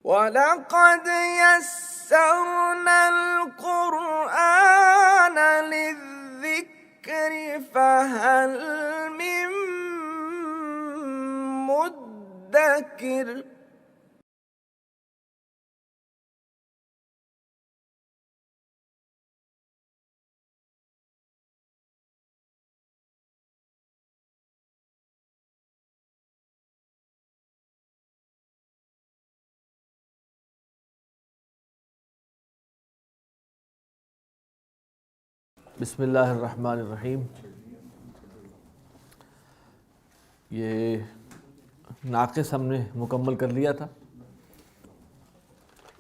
وَلَقَدْ يَسَّرْنَا الْقُرْآنَ لِلذِّكْرِ فَهَلْ مِن مُّدَّكِرٍ۔ بسم اللہ الرحمن الرحیم۔ یہ ناقص ہم نے مکمل کر لیا تھا۔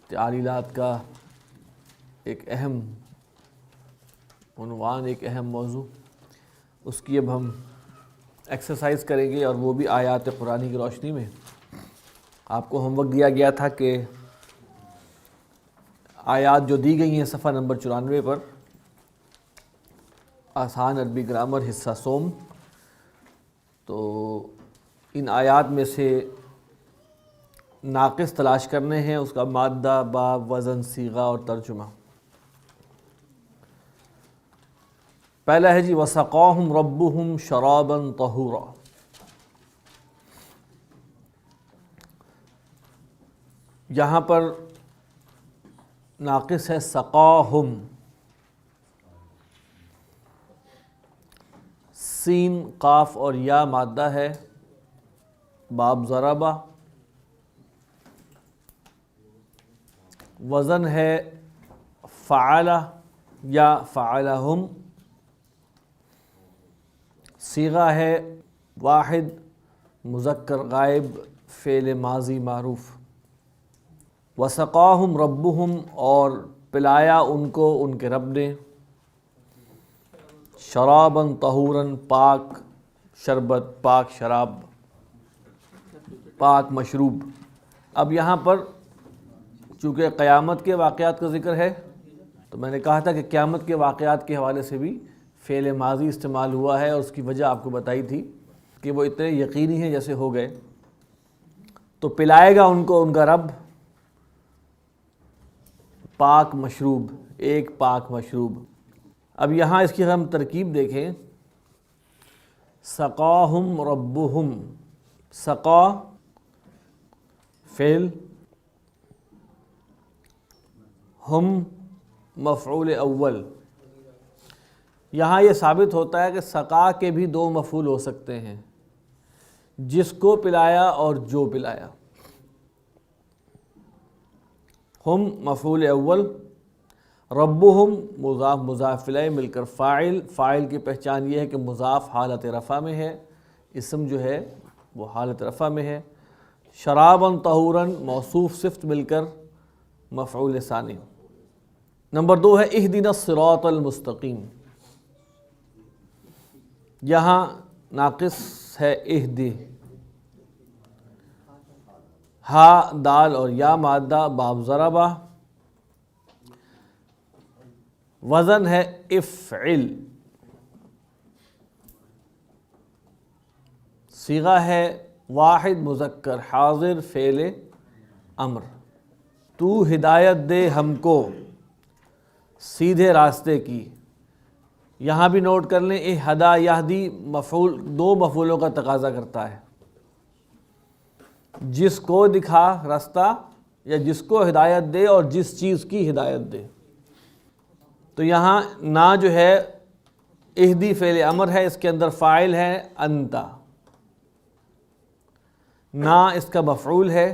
تعلیلات کا ایک اہم عنوان، ایک اہم موضوع، اس کی اب ہم ایکسرسائز کریں گے، اور وہ بھی آیات قرآنی کی روشنی میں۔ آپ کو ہوم ورک دیا گیا تھا کہ آیات جو دی گئی ہیں صفحہ نمبر 94 پر، آسان عربی گرامر حصہ سوم، تو ان آیات میں سے ناقص تلاش کرنے ہیں، اس کا مادہ، باب، وزن، صیغہ اور ترجمہ۔ پہلا ہے جی وَسَقَاهُمْ رَبُّهُمْ شَرَابًا طَهُورًا۔ یہاں پر ناقص ہے سقاہم، سین، قاف اور یا مادہ ہے، باب ضربہ، وزن ہے فعلہ یا فعلہم، صیغہ ہے واحد مذکر غائب فعل ماضی معروف۔ وسقاہم ربہم، اور پلایا ان کو ان کے رب نے، شراباً طہوراً، پاک شربت، پاک شراب، پاک مشروب۔ اب یہاں پر چونکہ قیامت کے واقعات کا ذکر ہے، تو میں نے کہا تھا کہ قیامت کے واقعات کے حوالے سے بھی فعل ماضی استعمال ہوا ہے، اور اس کی وجہ آپ کو بتائی تھی کہ وہ اتنے یقینی ہیں جیسے ہو گئے۔ تو پلائے گا ان کو ان کا رب پاک مشروب، ایک پاک مشروب۔ اب یہاں اس کی ہم ترکیب دیکھیں، سقاہم ربہم، سقا فعل، ہم مفعول اول۔ یہاں یہ ثابت ہوتا ہے کہ سقا کے بھی دو مفعول ہو سکتے ہیں، جس کو پلایا اور جو پلایا۔ ہم مفعول اول، ربہم مضاف مضاف الیہ مل کر فاعل۔ فاعل کی پہچان یہ ہے کہ مضاف حالت رفع میں ہے، اسم جو ہے وہ حالت رفع میں ہے۔ شراباً طہوراً موصوف صفت مل کر مفعول ثانی۔ نمبر 2 ہے اہدنا الصراط المستقیم۔ یہاں ناقص ہے اہدی، ہا دال اور یا مادہ، باب ضربہ، وزن ہے افعل، صیغہ ہے واحد مذکر حاضر فعل امر۔ تو ہدایت دے ہم کو سیدھے راستے کی۔ یہاں بھی نوٹ کر لیں، اہدا یہدی مفعول دو مفعولوں کا تقاضا کرتا ہے، جس کو دکھا راستہ، یا جس کو ہدایت دے اور جس چیز کی ہدایت دے۔ تو یہاں نا جو ہے اہدی فعل امر ہے، اس کے اندر فاعل ہے انتا، نا اس کا مفعول ہے،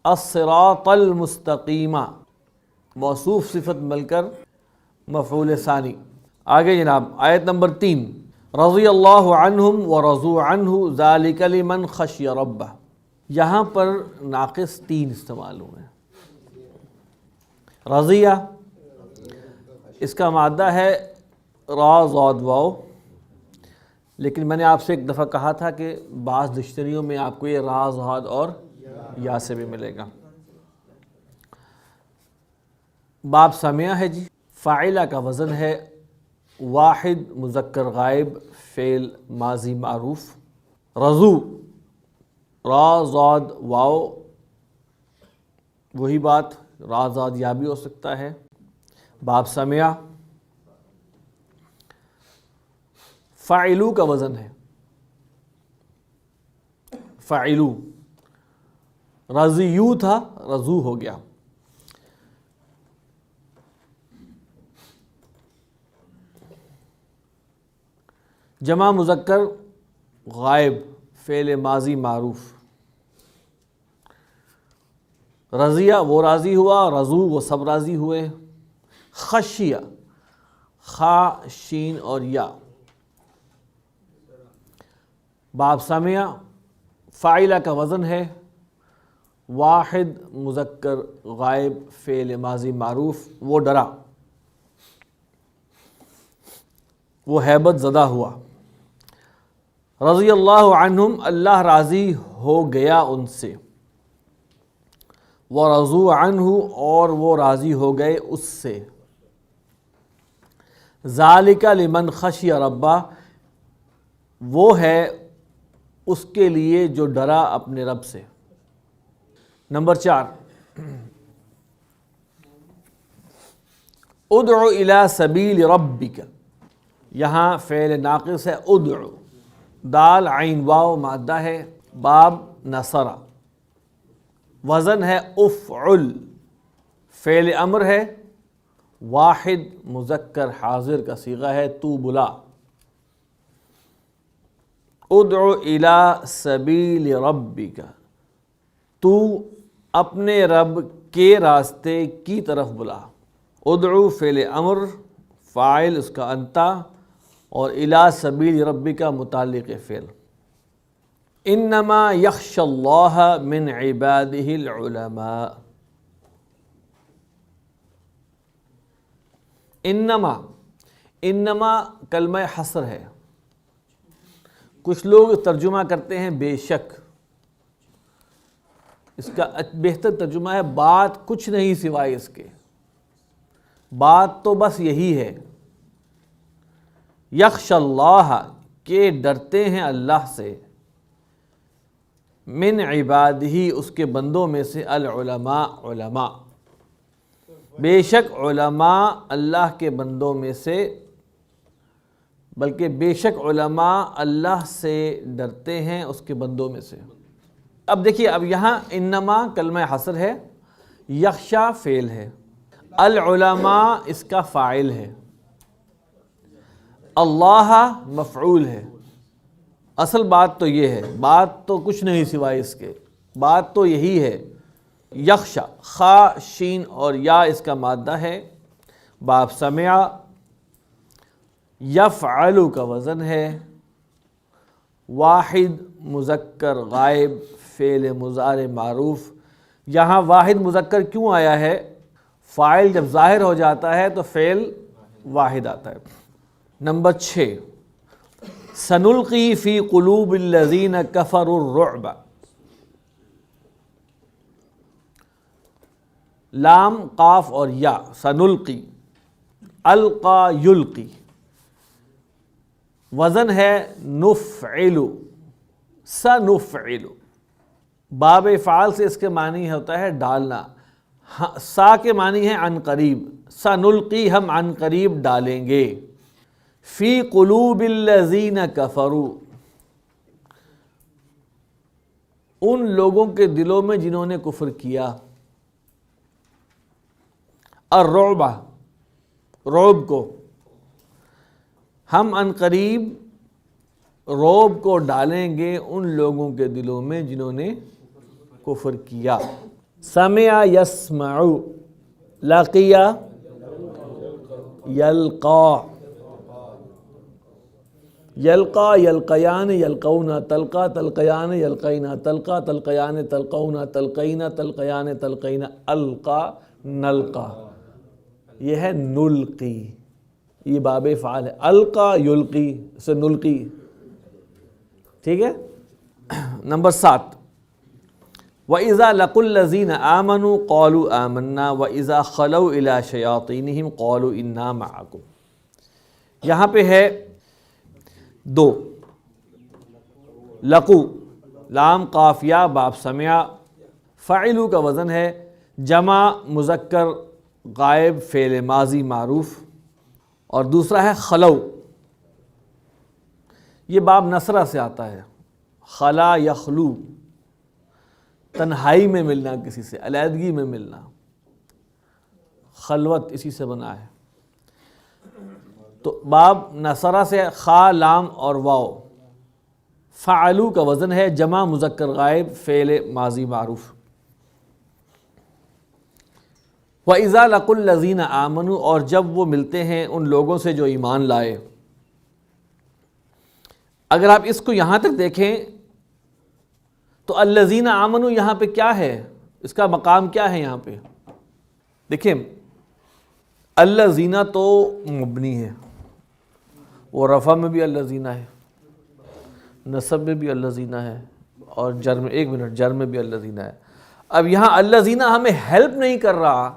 الصراط المستقیم موصوف صفت مل کر مفعول ثانی۔ آگے جناب آیت نمبر 3، رضی اللہ عنہم ورضوا عنہ ذالک لمن خشی ربہ۔ یہاں پر ناقص 3 استعمال ہوئے ہیں۔ رضیہ، اس کا مادہ ہے را ضاد واو، لیکن میں نے آپ سے ایک دفعہ کہا تھا کہ بعض ڈکشنریوں میں آپ کو یہ را ضاد اور یا سے بھی ملے گا۔ باب سمعہ ہے جی، فاعلہ کا وزن ہے واحد مذکر غائب فعل ماضی معروف۔ رضو را ضاد واو وہی بات رازاد یا بھی ہو سکتا ہے. باب سمع فاعلو کا وزن ہے، فاعلو، رضیو تھا رضو ہو گیا. جمع مذکر غائب فعل ماضی معروف. رضیہ وہ راضی ہوا، رضو وہ سب راضی ہوئے. خشیہ خا شین اور یا. باب سمع فاعلہ کا وزن ہے، واحد مذکر غائب فعل ماضی معروف. وہ ڈرا، وہ ہیبت زدہ ہوا. رضی اللہ عنہم اللہ راضی ہو گیا ان سے. ورضوا عنہ اور وہ راضی ہو گئے اس سے. ذالک لمن خشی ربہ وہ ہے اس کے لیے جو ڈرا اپنے رب سے. نمبر 4 ادعو الی سبیل ربک. یہاں فعل ناقص ہے ادعو، دال عین واو مادہ ہے. باب نصر وزن ہے افعل، فعل امر ہے، واحد مذکر حاضر کا صیغہ ہے تو بلا. ادعو الی سبیل ربک تو اپنے رب کے راستے کی طرف بلا. ادعو فعل امر، فاعل اس کا انتا، اور الی سبیل ربک متعلق فعل. انما یخشی اللہ من عبادہ العلماء. انما کلمہ حصر ہے. کچھ لوگ ترجمہ کرتے ہیں بے شک، اس کا بہتر ترجمہ ہے بات کچھ نہیں سوائے اس کے، بات تو بس یہی ہے. یخشی اللہ کہ ڈرتے ہیں اللہ سے، من عبادہ اس کے بندوں میں سے، العلماء علماء، بے شک علماء اللہ کے بندوں میں سے، بلکہ بے شک علماء اللہ سے ڈرتے ہیں اس کے بندوں میں سے. اب دیکھیے، اب یہاں انما کلمہ حصر ہے، یخشا فعل ہے، العلماء اس کا فاعل ہے، اللہ مفعول ہے. اصل بات تو یہ ہے، بات تو کچھ نہیں سوائے اس کے، بات تو یہی ہے. یخشا خا شین اور یا اس کا مادہ ہے. باب سمع یفعل کا وزن ہے، واحد مذکر غائب فعل مضارع معروف. یہاں واحد مذکر کیوں آیا ہے؟ فاعل جب ظاہر ہو جاتا ہے تو فعل واحد آتا ہے. نمبر 6 سنلقی فی قلوب الذین کفروا الرعب. لام قاف اور یا، سنلقی، القا یلقی. وزن ہے نفعل، سنفعل. باب افعال سے اس کے معنی ہوتا ہے ڈالنا. سا کے معنی ہے عن قریب، سنلقی ہم عن قریب ڈالیں گے. فی قلوب الذین کفروا ان لوگوں کے دلوں میں جنہوں نے کفر کیا. الرعب رعب کو، ہم عن قریب رعب کو ڈالیں گے ان لوگوں کے دلوں میں جنہوں نے کفر کیا. سمع یسمع، لقی یلقا، یلقا یلقیان یلقون، تلقا تلقیان یلقین، تلقا تلقیان تلقون، تلقین تلقیان تلقین، القا نلقا. یہ ہے نلقی، یہ باب فعال ہے. القا یلقی سے نلقی. ٹھیک ہے. نمبر 7 وَإِذَا لَقُوا الَّذِينَ آمَنُوا قَالُوا آمَنَّا وَإِذَا خَلَوْا إِلَىٰ شَيَاطِينِهِمْ قَالُوا إِنَّا مَعَكُمْ. یہاں پہ ہے 2 لقو، لام قاف یا، باب سمع. فاعلو کا وزن ہے جمع مذکر غائب فعل ماضی معروف، اور دوسرا ہے خلو، یہ باب نصرہ سے آتا ہے، خلا یخلو، تنہائی میں ملنا کسی سے، علیحدگی میں ملنا، خلوت اسی سے بنا ہے۔ تو باب نصرہ سے خا لام اور واو، فعلو کا وزن ہے جمع مذکر غائب فعل ماضی معروف۔ وَإِذَا لَقُوا الَّذِينَ آمَنُوا، اور جب وہ ملتے ہیں ان لوگوں سے جو ایمان لائے۔ اگر آپ اس کو یہاں تک دیکھیں تو الذین آمنوا یہاں پہ کیا ہے، اس کا مقام کیا ہے یہاں پہ؟ دیکھیں الذین تو مبنی ہے، وہ رفع میں بھی الذین ہے، نصب میں بھی الذین ہے، اور جر میں، ایک منٹ، جر میں بھی الذین ہے۔ اب یہاں الذین ہمیں ہیلپ نہیں کر رہا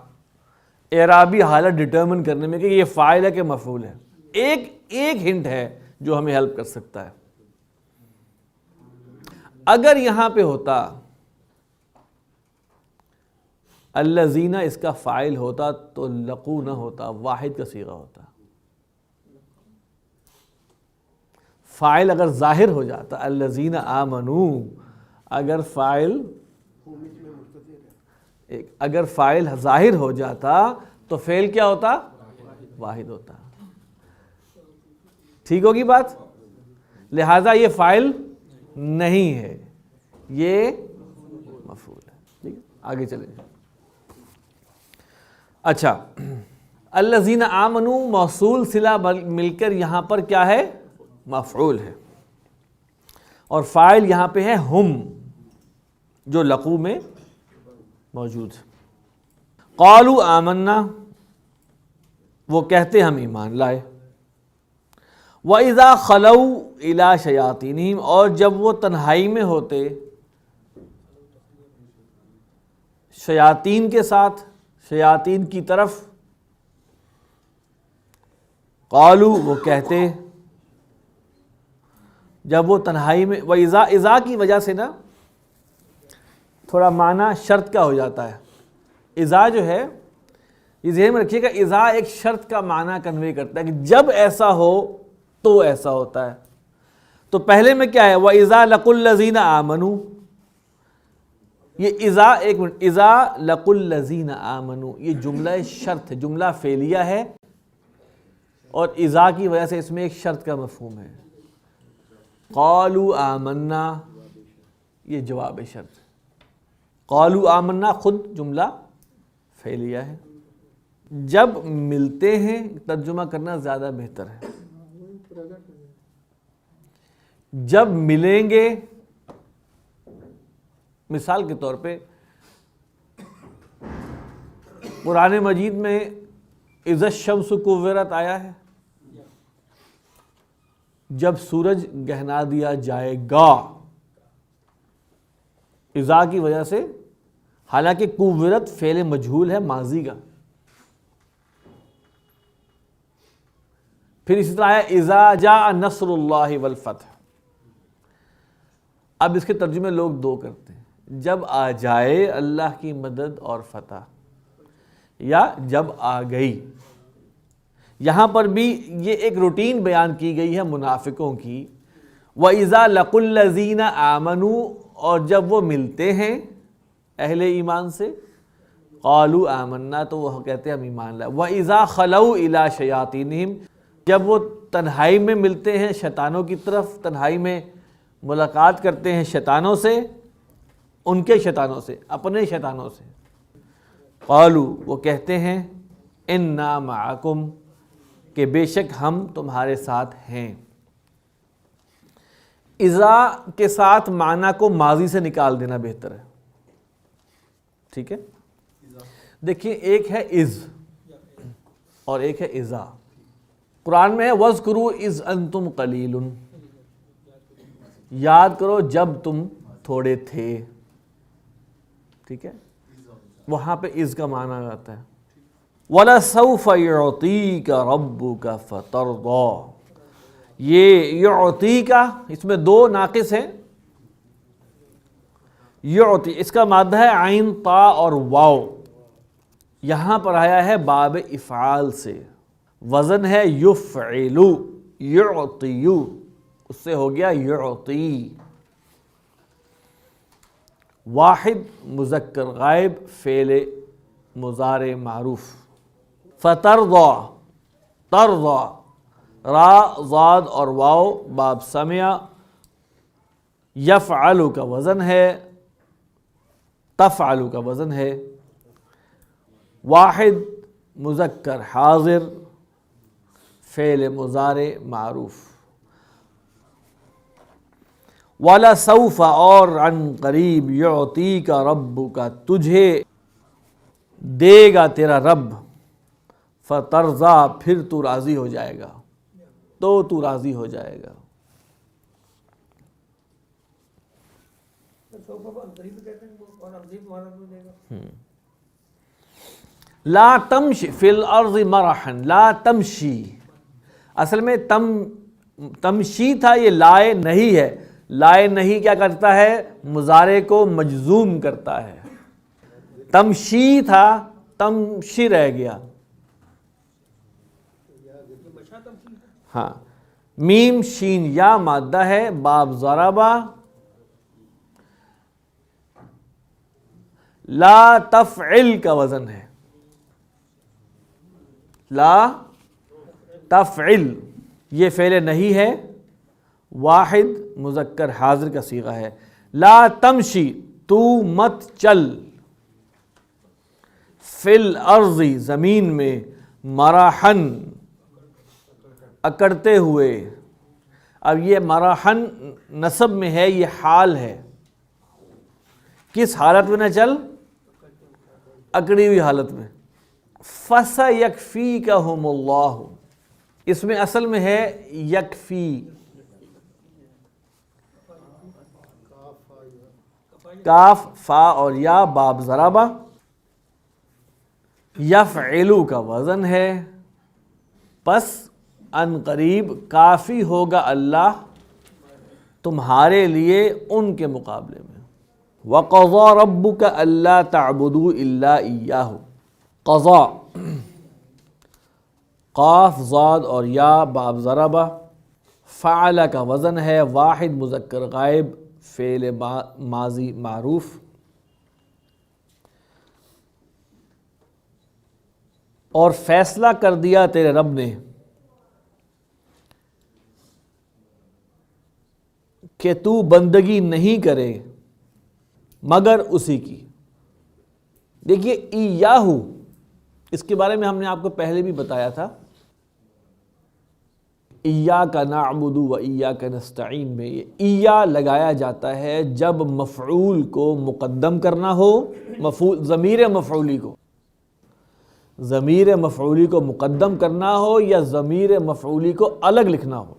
اعرابی حالت ڈٹرمن کرنے میں کہ یہ فاعل ہے کہ مفعول ہے، ایک ہنٹ ہے جو ہمیں ہیلپ کر سکتا ہے۔ اگر یہاں پہ ہوتا الذین اس کا فاعل ہوتا تو لقو نہ ہوتا، واحد کا صیغہ ہوتا۔ فاعل اگر ظاہر ہو جاتا الذین آمنوا، اگر فاعل ظاہر ہو جاتا تو فعل کیا ہوتا؟ واحد ہوتا۔ ٹھیک ہوگی بات؟ لہذا یہ فاعل نہیں ہے، یہ مفعول ہے۔ ٹھیک ہے، آگے چلیں۔ اچھا، الذین آمنوا موصول صلہ مل کر یہاں پر کیا ہے؟ مفعول ہے، اور فاعل یہاں پہ ہے ہم، جو لقو میں موجود ہے۔ قالوا آمنا، وہ کہتے ہم ایمان لائے۔ وَإِذَا خَلَوْا إِلَىٰ شَيَاطِينِهِمْ، اور جب وہ تنہائی میں ہوتے شیاطین کے ساتھ، شیاطین کی طرف، قالوا وہ کہتے، جب وہ تنہائی میں، وَإِذَا، اذا کی وجہ سے نا تھوڑا معنی شرط کا ہو جاتا ہے۔ اذا جو ہے یہ ذہن میں رکھیے گا، اذا ایک شرط کا معنی کنوے کرتا ہے کہ جب ایسا ہو تو ایسا ہوتا ہے۔ تو پہلے میں کیا ہے؟ وَإِذَا لَقُوا الَّذِينَ آمَنُوا، یہ اذا، ایک منٹ، اذا لَقُوا الَّذِينَ آمَنُوا یہ جملہ شرط ہے، جملہ فعلیہ ہے، اور اذا کی وجہ سے اس میں ایک شرط کا مفہوم ہے۔ قالوا آمنا یہ جواب شرط، قالوا آمنا خود جملہ فعلیہ ہے۔ جب ملتے ہیں ترجمہ کرنا زیادہ بہتر ہے۔ جب ملیں گے، مثال کے طور پہ قرآن مجید میں اذا الشمس کورت آیا ہے، جب سورج گہنا دیا جائے گا، اذا کی وجہ سے، حالانکہ کورت فعل مجہول ہے ماضی کا۔ پھر اسی طرح آیا اذا جاء نصر اللہ والفتح۔ اب اس کے ترجمے لوگ دو کرتے ہیں، جب آ جائے اللہ کی مدد اور فتح، یا جب آ گئی۔ یہاں پر بھی یہ ایک روٹین بیان کی گئی ہے منافقوں کی، وَإِذَا لَقُوا الَّذِينَ آمَنُوا، اور جب وہ ملتے ہیں اہل ایمان سے، قالوا آمنا تو وہ کہتے ہیں ہم ایمان لائے۔ وَإِذَا خَلَوْا إِلَىٰ شَيَاطِينِهِمْ، جب وہ تنہائی میں ملتے ہیں شیطانوں کی طرف، تنہائی میں ملاقات کرتے ہیں شیطانوں سے، ان کے شیطانوں سے، اپنے شیطانوں سے، قالوا وہ کہتے ہیں انا معکم کہ بے شک ہم تمہارے ساتھ ہیں۔ اذا کے ساتھ معنی کو ماضی سے نکال دینا بہتر ہے، ٹھیک ہے؟ دیکھیے ایک ہے از اور ایک ہے اذا۔ قرآن میں ہے وَاذْكُرُوا إِذْ أَنْتُمْ قَلِيلٌ، یاد کرو جب تم تھوڑے تھے، ٹھیک ہے؟ وہاں پہ از کا معنی آتا ہے۔ وَلَسَوْفَ يُعْطِيكَ رَبُّكَ فَتَرْضَىٰ، یہ یعطی کا، اس میں دو ناقص ہیں۔ یعطی اس کا مادہ ہے عین، تا اور واو، یہاں پر آیا ہے باب افعال سے، وزن ہے یفعلو، یعطیو، اس سے ہو گیا یعطی۔ واحد مذکر غائب فعل مضارع معروف۔ فترضى، ترضى، را ضاد اور واو باب سمع۔ یفعل کا وزن ہے، تفعل کا وزن ہے۔ واحد مذکر حاضر فعل مضارع معروف۔ وَلَسَوْفَ، اور عن قریب، یعطیک ربک، تجھے دے گا تیرا رب، فترضا، پھر تو راضی ہو جائے گا، تو راضی ہو جائے گا۔ لا تمشی فی الارض مرحا، لا تمشی، اصل میں تمشی تھا، یہ لائے نہیں ہے۔ لائے نہیں کیا کرتا ہے؟ مضارع کو مجزوم کرتا ہے۔ تمشی تھا، تمشی رہ گیا۔ ہاں، میم شین یا مادہ ہے، باب ضربہ۔ لا تفعل کا وزن ہے، لا تفعل، یہ فعل نہیں ہے، واحد مذکر حاضر کا صیغہ ہے۔ لا تمشی، تو مت چل، فی الارض، زمین میں، مرحن، اکڑتے ہوئے۔ اب یہ مرحن نصب میں ہے، یہ حال ہے، کس حالت میں نہ چل؟ اکڑی ہوئی حالت میں۔ فَسَيَكْفِيكَهُمُ اللَّهُ، اس میں اصل میں ہے یکفی، کاف فا اور یا باب ضربہ۔ یفعلو کا وزن ہے، پس ان قریب کافی ہوگا اللہ تمہارے لیے ان کے مقابلے میں۔ وَقَضَى رَبُّكَ أَلَّا تَعْبُدُوا إِلَّا إِيَّاهُ، قضا، قاف ضاد اور یا باب ضربہ۔ فعل کا وزن ہے، واحد مذکر غائب فعل ماضی معروف۔ اور فیصلہ کر دیا تیرے رب نے کہ تو بندگی نہیں کرے مگر اسی کی۔ دیکھیے ایاہو، اس کے بارے میں ہم نے آپ کو پہلے بھی بتایا تھا، ایاک نعبد و ایاک نستعین میں یہ ایا لگایا جاتا ہے جب مفعول کو مقدم کرنا ہو، ضمیر مفعولی کو، ضمیر مفعولی کو مقدم کرنا ہو یا ضمیر مفعولی کو الگ لکھنا ہو۔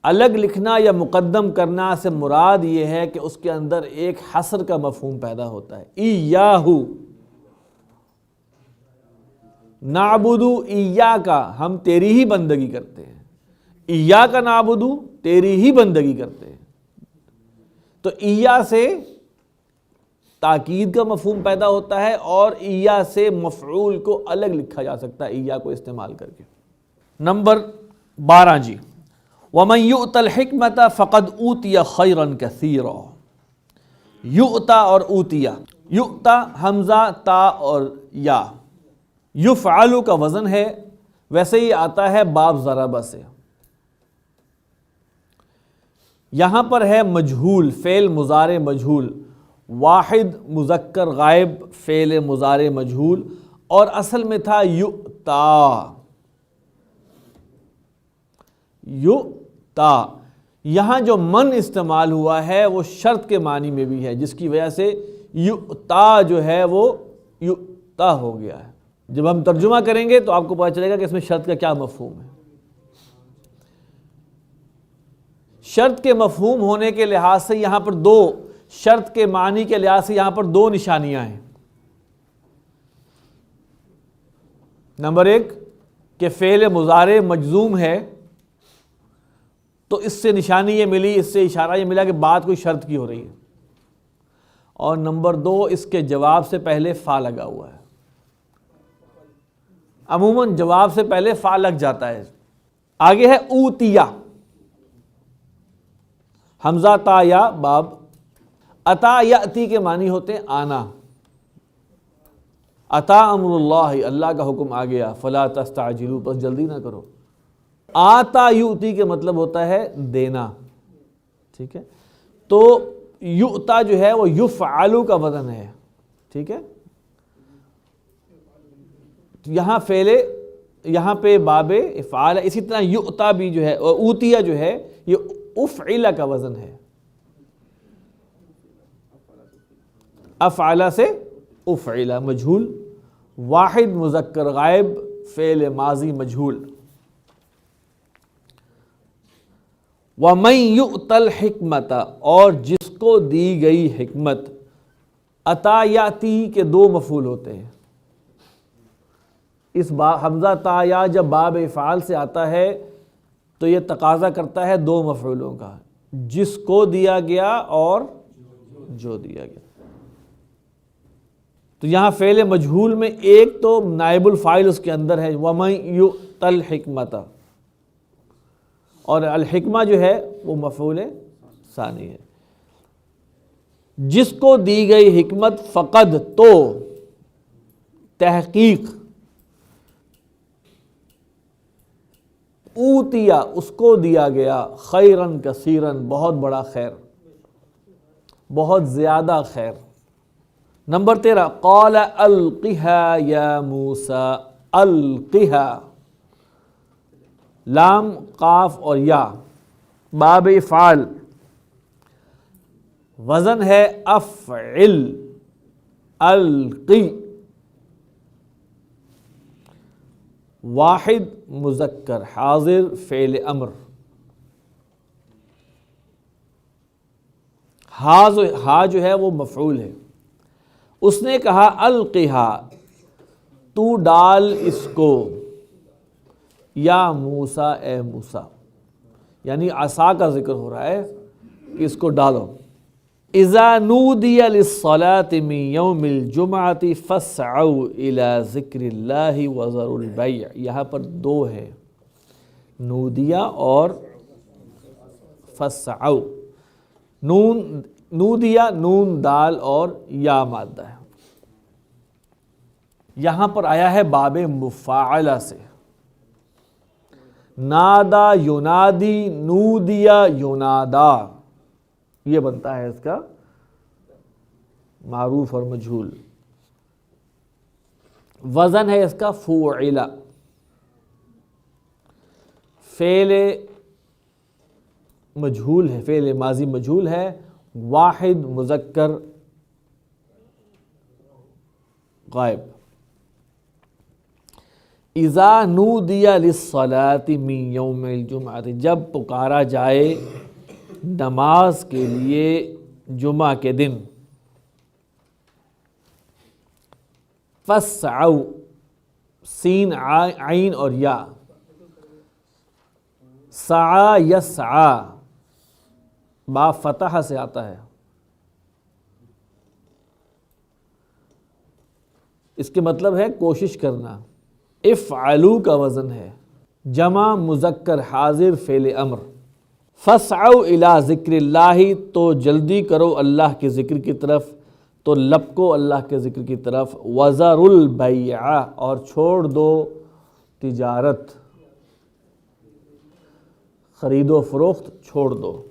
الگ لکھنا یا مقدم کرنا سے مراد یہ ہے کہ اس کے اندر ایک حصر کا مفہوم پیدا ہوتا ہے۔ ایاہو نعبدو ایاکا، ہم تیری ہی بندگی کرتے ہیں، ایاکا نعبدو، تیری ہی بندگی کرتے ہیں۔ تو ایا سے تاکید کا مفہوم پیدا ہوتا ہے اور ایا سے مفعول کو الگ لکھا جا سکتا ہے ایا کو استعمال کر کے۔ نمبر 12 جی، وَمَنْ يُؤْتَ الْحِكْمَةَ فَقَدْ أُوتِيَ خَيْرًا كَثِيرًا۔ یؤتا اور اوتیا، یؤتا حمزہ تا اور یا، یفعل کا وزن ہے، ویسے ہی آتا ہے باب ضربہ سے۔ یہاں پر ہے مجہول، فعل مضارع مجہول، واحد مذکر غائب فعل مضارع مجہول، اور اصل میں تھا یؤتا، یؤتا۔ یہاں جو من استعمال ہوا ہے وہ شرط کے معنی میں بھی ہے، جس کی وجہ سے یؤتا جو ہے وہ یؤتا ہو گیا ہے۔ جب ہم ترجمہ کریں گے تو آپ کو پتہ چلے گا کہ اس میں شرط کا کیا مفہوم ہے۔ شرط کے مفہوم ہونے کے لحاظ سے یہاں پر دو، شرط کے معنی کے لحاظ سے یہاں پر دو نشانیاں ہیں۔ نمبر 1 کہ فعل مضارع مجزوم ہے، تو اس سے نشانی یہ ملی، اس سے اشارہ یہ ملا کہ بات کوئی شرط کی ہو رہی ہے۔ اور نمبر 2 اس کے جواب سے پہلے فا لگا ہوا ہے. عموماً جواب سے پہلے فا لگ جاتا ہے. آگے ہے اوتیا، حمزہ تا یا باب. اتا یاتی کے معنی ہوتے ہیں آنا. اتا امر اللہ، اللہ کا حکم آ گیا. فلا تستعجلوا، بس جلدی نہ کرو. آتا یؤتی کے مطلب ہوتا ہے دینا. ٹھیک ہے، تو یؤتا جو ہے وہ یفعلو کا وزن ہے. ٹھیک ہے، یہاں فعل، یہاں پہ باب افعال ہے. اسی طرح یؤتا بھی جو ہے، اور اوتیا جو ہے یہ افعل کا وزن ہے. افعل سے افعل، مجھول. واحد مذکر غائب، فعل ماضی مجھول. وَمَن يُؤْتَ الْحِکْمَةَ، اور جس کو دی گئی حکمت. عطا یاتی کے 2 مفعول ہوتے ہیں. اس حمزہ تا یا جب باب افعال سے آتا ہے تو یہ تقاضا کرتا ہے 2 مفعولوں کا، جس کو دیا گیا اور جو دیا گیا. تو یہاں فعل مجہول میں ایک تو نائب الفاعل اس کے اندر ہے، وَمَن يُؤْتَ الْحِکْمَةَ، اور الحکمہ جو ہے وہ مفعول ثانی ہے. جس کو دی گئی حکمت، فقد تو تحقیق، اوتیا اس کو دیا گیا، خیرن کثیرن بہت بڑا خیر، بہت زیادہ خیر. نمبر 13 قال القها یا موسیٰ. القها، لام قاف اور یا، باب افعال، وزن ہے افعل. القی، واحد مذکر حاضر فعل امر. ہا جو ہے وہ مفعول ہے. اس نے کہا القہا، تو ڈال اس کو، یا موسیٰ اے موسیٰ، یعنی عصا کا ذکر ہو رہا ہے کہ اس کو ڈالو. اذا نودی للصلاة من یوم الجمعة فاسعوا الى ذکر اللہ وذروا البیع. یہاں پر 2 ہے، نودیا اور فاسعوا. نون نودیا، نون دال اور یا مادہ ہے. یہاں پر آیا ہے باب مفاعلہ سے. نادا ینادی، نودیا ینادا، یہ بنتا ہے اس کا معروف اور مجھول. وزن ہے اس کا فعل. فعل مجھول ہے، فعل ماضی مجھول ہے، واحد مذکر غائب. اذا نودی للصلاة من یوم الجمعہ، جب پکارا جائے نماز کے لیے جمعہ کے دن. فاسعوا، سین عین اور یا. سعا یسعا، با فتح سے آتا ہے. اس کے مطلب ہے کوشش کرنا. افعلوا کا وزن ہے جمع مذکر حاضر فعل امر. فاسعوا الی ذکر اللہ، تو جلدی کرو اللہ کے ذکر کی طرف، تو لپکو اللہ کے ذکر کی طرف. وذروا البیع، اور چھوڑ دو تجارت، خرید و فروخت چھوڑ دو.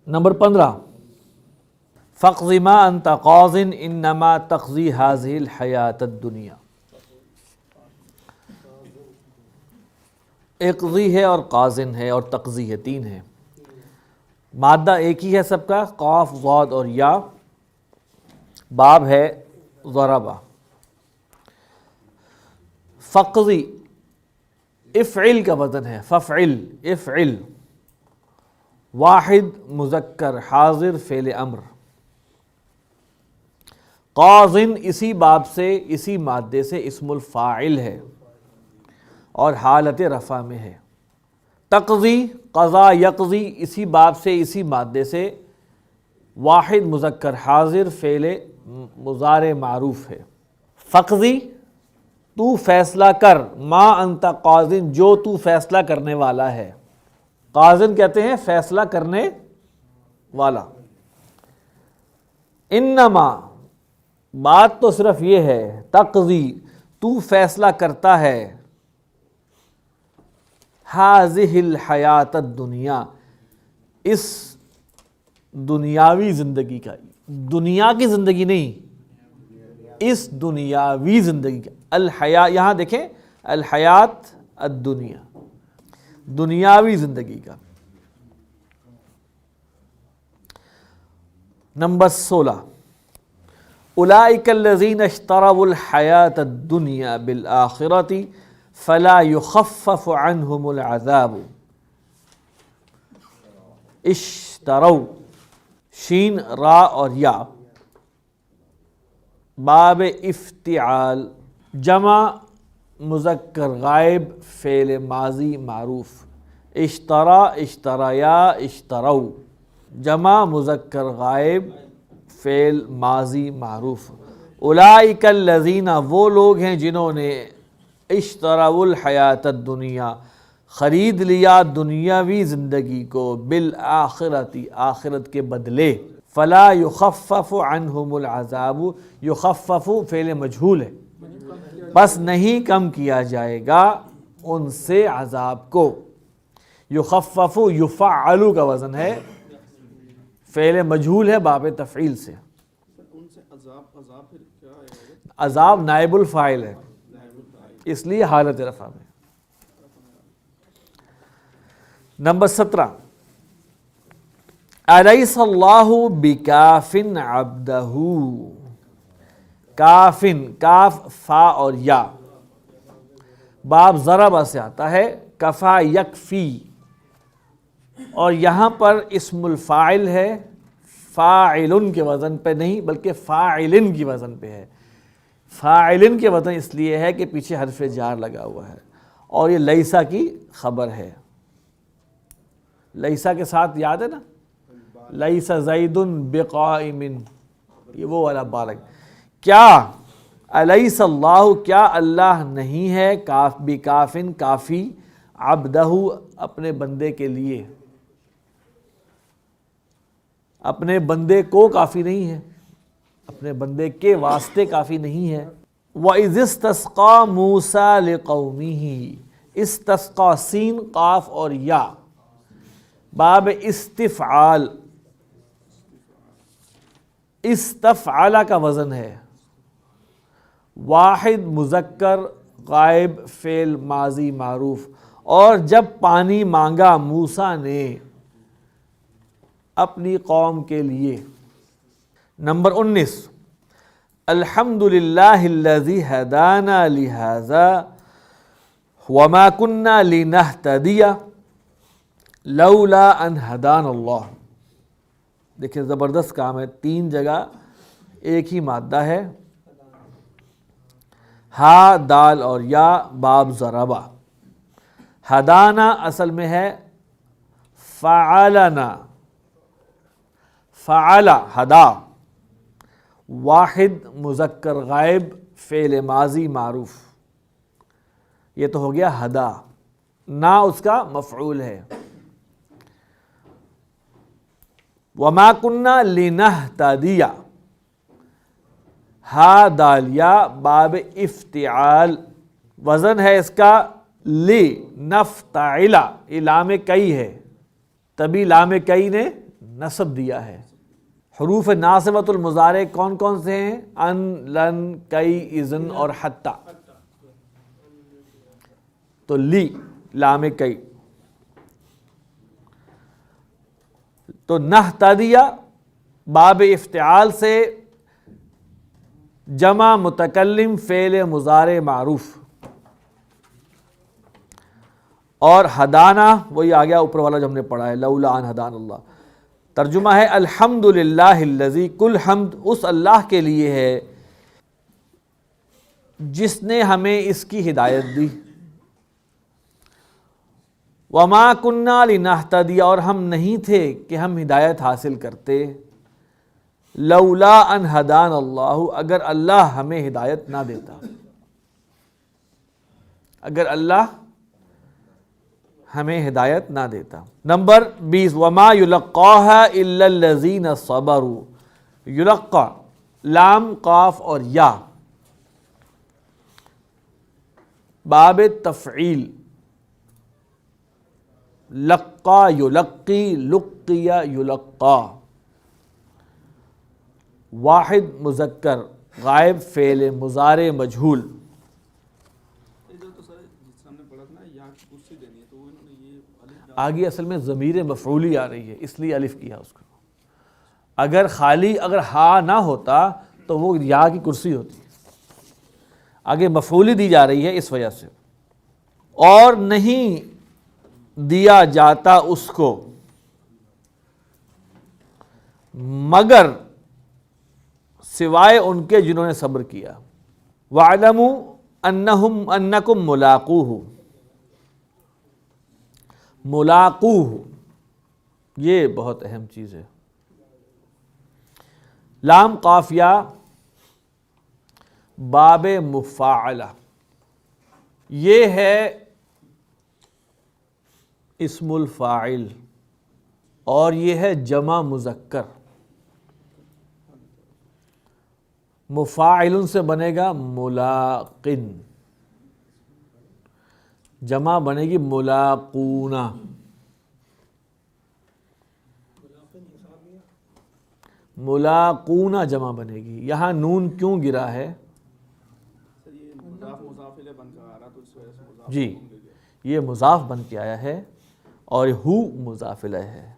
نمبر 15 فاقض ما انت قاض انما تقضی هذه الحیات الدنیا. اقضی ہے اور قاضن ہے اور تقضی ہے، 3 ہے. مادہ ایک ہی ہے سب کا، قاف ضاد اور یا. باب ہے ضربہ. فقضی افعل کا وزن ہے ففعل، افعل، واحد مذکر حاضر فعل امر. قاضن اسی باب سے، اسی مادے سے اسم الفاعل ہے اور حالت رفع میں ہے. تقضی قضا یقضی اسی باب سے، اسی مادے سے، واحد مذکر حاضر فعل مضارع معروف ہے. فقضی تو فیصلہ کر، ما انت قاضٍ جو تو فیصلہ کرنے والا ہے. قاضٍ کہتے ہیں فیصلہ کرنے والا. انما بات تو صرف یہ ہے، تقضی تو فیصلہ کرتا ہے، ہذہ الحیات الدنیا اس دنیاوی زندگی کا، دنیا کی زندگی نہیں، اس دنیاوی زندگی کا. الحیا یہاں دیکھیں، الحیات الدنیا دنیاوی زندگی کا. نمبر 16 اولئک الذین اشتروا الحیات الدنیا بالآخرۃ فلا یخفف عنہم العذاب. اشتروا شین را اور یا باب افتعال جمع مذکر غائب فعل ماضی معروف. اشترا اشتریا اشتروا جمع مذکر غائب فعل ماضی معروف. اولئک الذین وہ لوگ ہیں جنہوں نے اشتروا الحیات الدنیا خرید لیا دنیاوی زندگی کو، بالآخرۃ آخرت کے بدلے. فلا یخفف عنہم العذاب یخفف فعل مجہول ہے، بس نہیں کم کیا جائے گا ان سے عذاب کو. یخفف یفعل کا وزن ہے، فعل مجہول ہے باب تفعیل سے. عذاب نائب الفاعل ہے اس لیے حالت رفع میں. نمبر 17 الیس اللہ بکاف عبدہ. کافن کاف فا اور یا باب ضرب سے آتا ہے، کفا یکفی، اور یہاں پر اسم الفاعل ہے، فاعلن کے وزن پہ نہیں بلکہ فاعلن کی وزن پہ ہے. فاعلن کے وزن اس لیے ہے کہ پیچھے حرف جار لگا ہوا ہے اور یہ لیسا کی خبر ہے. لیسا کے ساتھ یاد ہے نا، لیسا زید بقائم، یہ وہ والا بارک. کیا الیس اللہ کیا اللہ نہیں ہے بکافن کافی عبدہ اپنے بندے کے لیے، اپنے بندے کو کافی نہیں ہے، اپنے بندے کے واسطے کافی نہیں ہے. وَإِذِ اسْتَسْقَىٰ مُوسَىٰ لِقَوْمِهِ استسقا سین قاف اور یا باب استفعال. استفعل کا وزن ہے، واحد مذکر غائب فعل ماضی معروف. اور جب پانی مانگا موسیٰ نے اپنی قوم کے لیے. نمبر 19 الحمد للہ الذی ہدانا لہذا وما كنا لنہتدی لولا ان ہدانا اللہ. دیکھیں زبردست کام ہے، 3 جگہ ایک ہی مادہ ہے، ہا دال اور یا باب ضربہ. ہدانا اصل میں ہے فعلنا، فعل ہدا، واحد مذکر غائب فعل ماضی معروف. یہ تو ہو گیا ہدا، نا اس کا مفعول ہے. وما كنا لنہتدی ہا دالیا باب افتعال، وزن ہے اس کا لی نفتعل، یہ لام کئی ہے تبھی لام کئی نے نصب دیا ہے. حروف ناصبۃ المضارع کون کون سے ہیں؟ ان، لن، کئی، اذن اور حتی. تو لی لام کئی. تو نہتدی باب افتعال سے جمع متکلم فعل مضارع معروف. اور ہدانا وہی آ گیا اوپر والا جو ہم نے پڑھا ہے، لولا ان ہدان اللہ. ترجمہ ہے الحمد للہ الذی، کل حمد اس اللہ کے لیے ہے جس نے ہمیں اس کی ہدایت دی. وما كنا لنہتدی اور ہم نہیں تھے کہ ہم ہدایت حاصل کرتے لولا ان ہدان اللہ، اگر اللہ ہمیں ہدایت نہ دیتا، اگر اللہ ہمیں ہدایت نہ دیتا۔ نمبر 20 وما یلقاها الا الذین صبروا، یلقا لام قاف اور یا باب تفعیل، لقا یلقی، لقیا یلقا، واحد مذکر، غائب فعل مضارع مجہول۔ آگے اصل میں ضمیر مفعولی آ رہی ہے اس لیے الف کیا اس کو، اگر خالی اگر ہا نہ ہوتا تو وہ یا کی کرسی ہوتی ہے، آگے مفعولی دی جا رہی ہے اس وجہ سے۔ اور نہیں دیا جاتا اس کو مگر سوائے ان کے جنہوں نے صبر کیا۔ وَاعْلَمُوا أَنَّكُمْ مُلَاقُوهُ، ملاقوہ یہ بہت اہم چیز ہے۔ لام قافیہ باب مفاعلہ، یہ ہے اسم الفاعل اور یہ ہے جمع مذکر۔ مفاعل سے بنے گا ملاقن، جمع بنے گی ملاقونا۔ ملاقونا جمع بنے گی، یہاں نون کیوں گرا ہے؟ جی یہ مضاف بن کے آیا ہے اور ہو مضاف الیہ ہے۔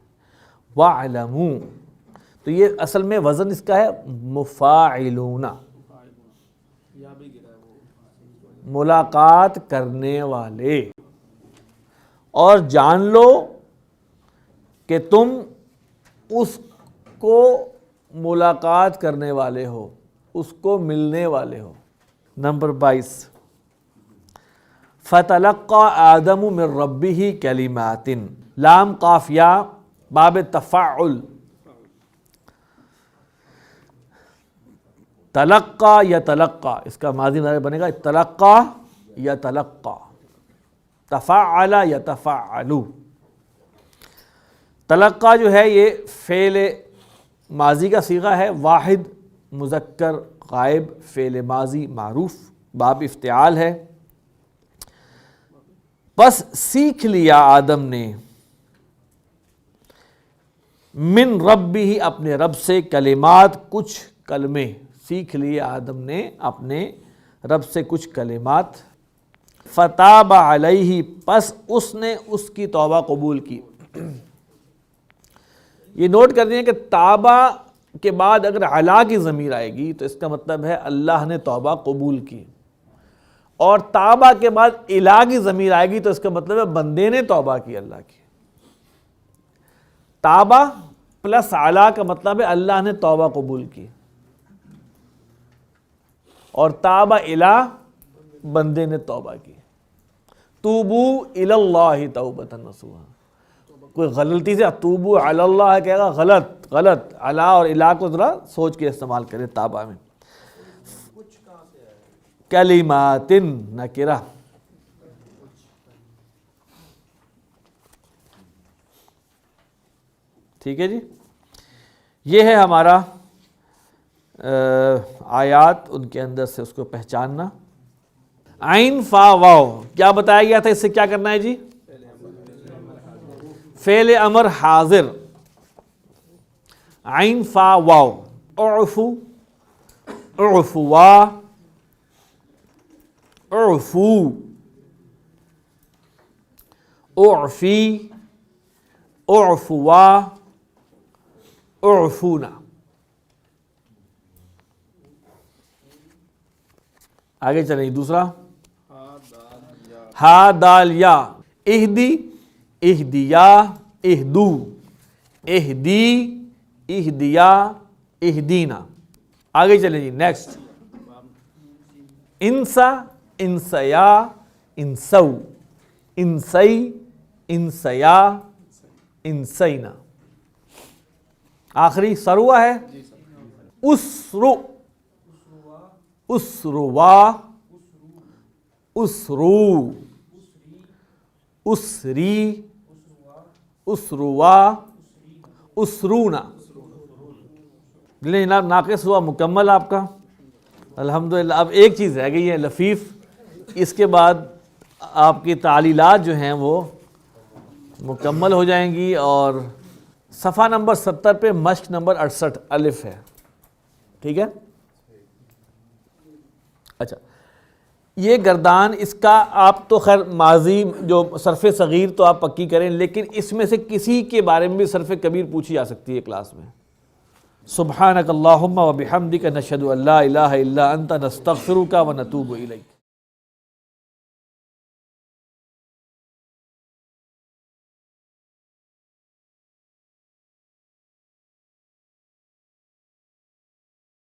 وَاعْلَمُوا، تو یہ اصل میں وزن اس کا ہے مفاعلون، ملاقات کرنے والے، اور جان لو کہ تم اس کو ملاقات کرنے والے ہو، اس کو ملنے والے ہو۔ نمبر 22 فَتَلَقَّى آدَمُ مِن رَبِّهِ كَلِمَاتٍ، لام قافیہ باب تفعل، تلقا یا تلقا، اس کا ماضی مضارع بنے گا تلقا یا تلقا، تفعل یا تفعلو۔ تلقا جو ہے یہ فعل ماضی کا صیغہ ہے، واحد مذکر غائب فعل ماضی معروف، باب افتعال ہے۔ بس سیکھ لیا آدم نے من ربہ، اپنے رب سے، کلمات کچھ کلمے، سیکھ لیے آدم نے اپنے رب سے کچھ کلمات۔ فتاب علیہ، پس اس نے اس کی توبہ قبول کی۔ یہ نوٹ کر دیں کہ تابہ کے بعد اگر علا کی ضمیر آئے گی تو اس کا مطلب ہے اللہ نے توبہ قبول کی، اور تابہ کے بعد الا کی ضمیر آئے گی تو اس کا مطلب ہے بندے نے توبہ کی اللہ کی۔ تابہ پلس علا کا مطلب ہے اللہ نے توبہ قبول کی، اور تابہ الا بندے نے توبہ کی۔ توبو الی اللہ توبۃ نصوحا، کوئی غلطی سے توبو علی اللہ کہے گا، غلط علا اور الا کو ذرا سوچ کے استعمال کرے تابہ میں۔ کلمات نکرہ، ٹھیک ہے جی، یہ ہے ہمارا آیات، ان کے اندر سے اس کو پہچاننا۔ عین فا واو کیا بتایا گیا تھا، اس سے کیا کرنا ہے جی؟ فعل امر حاضر، عین فا واو، اعفو، اعفوا، اعفو، اعفی، اعفوا، اعفونا۔ آگے چلیں دوسرا، ہا دال یا، اہدی، اہدیا، اہدو، اہدی، اہدیا، اہدینا۔ آگے چلیں جی نیکسٹ، انسا، انسیا، انسو، انسی، انسیا، انسینا۔ آخری سروا ہے، اسرو، اسروا، اسرو، اسری، اسروا، اسرونا۔ لیکن جناب ناقص ہوا مکمل آپ کا، الحمدللہ۔ اب ایک چیز رہ گئی ہے لفیف، اس کے بعد آپ کی تعلیلات جو ہیں وہ مکمل ہو جائیں گی، اور صفحہ نمبر 70 پہ مشق نمبر 68 الف ہے، ٹھیک ہے؟ اچھا، یہ گردان، اس کا آپ تو خیر ماضی جو صرف صغیر تو آپ پکی کریں، لیکن اس میں سے کسی کے بارے میں بھی صرف کبیر پوچھی جا سکتی ہے کلاس میں۔ سبحانک اللہم و بحمدک نشہد ان لا الہ الا انت نستغفرک و نتوب الیک۔